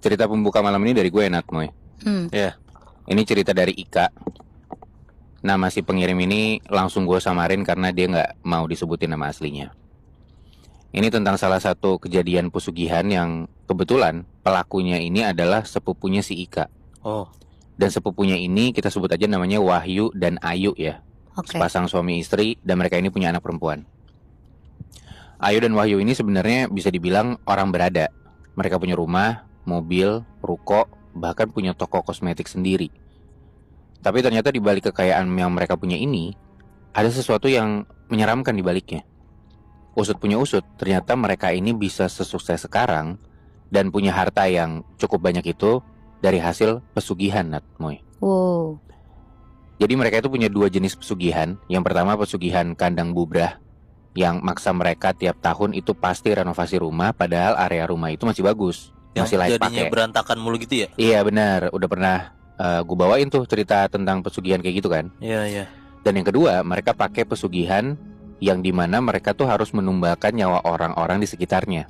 Cerita pembuka malam ini dari gue Nat Moy. Ya. Ini cerita dari Ika. Nama si pengirim ini langsung gue samarin karena dia nggak mau disebutin nama aslinya. Ini tentang salah satu kejadian pesugihan yang kebetulan pelakunya ini adalah sepupunya si Ika. Oh, Dan sepupunya ini kita sebut aja namanya Wahyu dan Ayu ya. Oke. Sepasang suami istri dan mereka ini punya anak perempuan. Ayu dan Wahyu ini sebenarnya bisa dibilang orang berada. Mereka punya rumah, mobil, ruko, bahkan punya toko kosmetik sendiri. Tapi ternyata di balik kekayaan yang mereka punya ini, ada sesuatu yang menyeramkan di baliknya. Usut punya usut, ternyata mereka ini bisa sesukses sekarang dan punya harta yang cukup banyak itu dari hasil pesugihan, Nat Moy. Wow. Jadi mereka itu punya dua jenis pesugihan. Yang pertama pesugihan kandang bubrah, yang maksa mereka tiap tahun itu pasti renovasi rumah, padahal area rumah itu masih bagus, yang masih layak jadinya pakai. berantakan mulu gitu ya? Iya benar, udah pernah gue bawain tuh cerita tentang pesugihan kayak gitu kan. Iya, iya. Dan yang kedua, mereka pakai pesugihan yang dimana mereka tuh harus menumbalkan nyawa orang-orang di sekitarnya.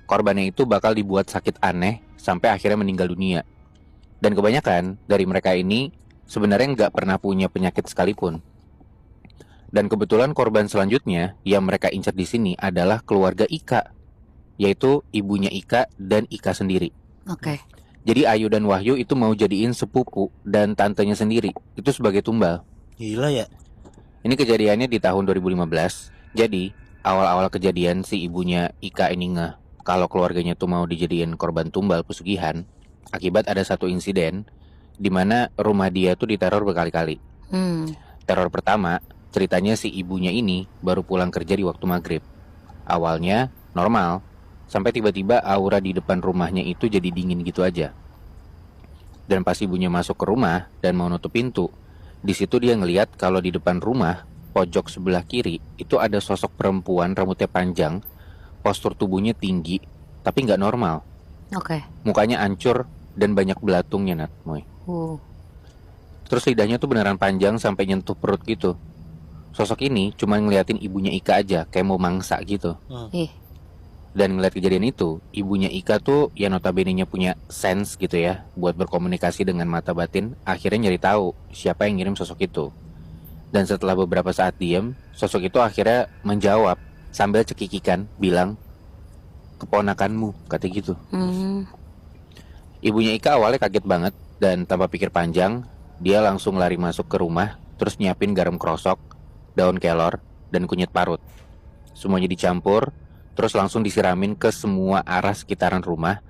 Korbannya itu bakal dibuat sakit aneh sampai akhirnya meninggal dunia. Dan kebanyakan dari mereka ini sebenarnya nggak pernah punya penyakit sekalipun. Dan kebetulan korban selanjutnya yang mereka incar di sini adalah keluarga Ika, yaitu ibunya Ika dan Ika sendiri. Oke. Jadi Ayu dan Wahyu itu mau jadiin sepupu dan tantenya sendiri itu sebagai tumbal. Gila ya. Ini kejadiannya di tahun 2015. Jadi awal-awal kejadian si ibunya Ika ini ngeh kalau keluarganya tuh mau dijadiin korban tumbal pesugihan akibat ada satu insiden di mana rumah dia tuh diteror berkali-kali. Teror pertama, ceritanya si ibunya ini baru pulang kerja di waktu maghrib. Awalnya normal, sampai tiba-tiba aura di depan rumahnya itu jadi dingin gitu aja. Dan pas ibunya masuk ke rumah dan mau nutup pintu, di situ dia ngelihat kalau di depan rumah pojok sebelah kiri itu ada sosok perempuan rambutnya panjang, postur tubuhnya tinggi, tapi nggak normal. Oke. Mukanya hancur dan banyak belatungnya, Nat Moy. Terus lidahnya tuh beneran panjang sampai nyentuh perut gitu. Sosok ini cuma ngeliatin ibunya Ika aja, kayak mau mangsa gitu. Ih. Dan ngeliat kejadian itu, ibunya Ika tuh ya notabene-nya punya sense gitu ya, buat berkomunikasi dengan mata batin, akhirnya nyari tahu siapa yang ngirim sosok itu. Dan setelah beberapa saat diem, sosok itu akhirnya menjawab sambil cekikikan, bilang, "Keponakanmu," kata gitu. Ibunya Ika awalnya kaget banget, dan tanpa pikir panjang, dia langsung lari masuk ke rumah, terus nyiapin garam krosok, daun kelor, dan kunyit parut. Semuanya dicampur, terus langsung disiramin ke semua arah sekitaran rumah